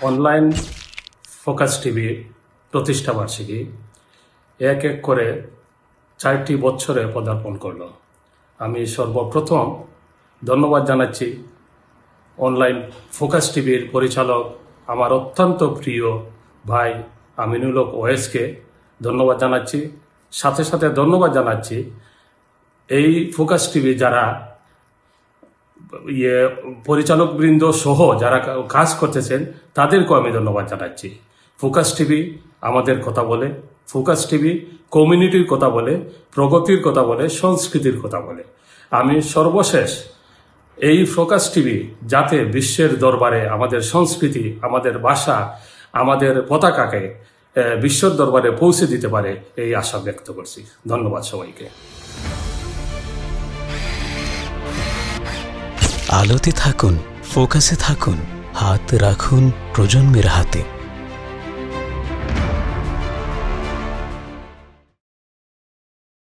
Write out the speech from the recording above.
Online focus TV প্রতিষ্ঠা বার্ষিকী এক এক করে 4টি বছরে পদার্পণ করল। আমি সর্বপ্রথম ধন্যবাদ জানাচ্ছি অনলাইন ফোকাস টিভির পরিচালক আমার অত্যন্ত প্রিয় ভাই আমিনুল হক ওয়েসকে ধন্যবাদ জানাচ্ছি। সাথে সাথে ধন্যবাদ জানাচ্ছি এই ফোকাস টিভি যারা পরিচালকবৃন্দ সহ যারা কাজ করতেছেন তাদেরকেও আমি ধন্যবাদ জানাচ্ছি। ফোকাস টিভি আমাদের কথা বলে, ফোকাস টিভি কমিউনিটির কথা বলে, প্রগতির কথা বলে, সংস্কৃতির কথা বলে। আমি সর্বশেষ এই ফোকাস টিভি যাতে বিশ্বের দরবারে আমাদের সংস্কৃতি, আমাদের ভাষা, আমাদের পতাকাকে বিশ্বের দরবারে পৌঁছে দিতে পারে এই আশা ব্যক্ত করছি। ধন্যবাদ সবাইকে। আলোতে থাকুন, ফোকাসে থাকুন, হাত রাখুন প্রজন্মের হাতে।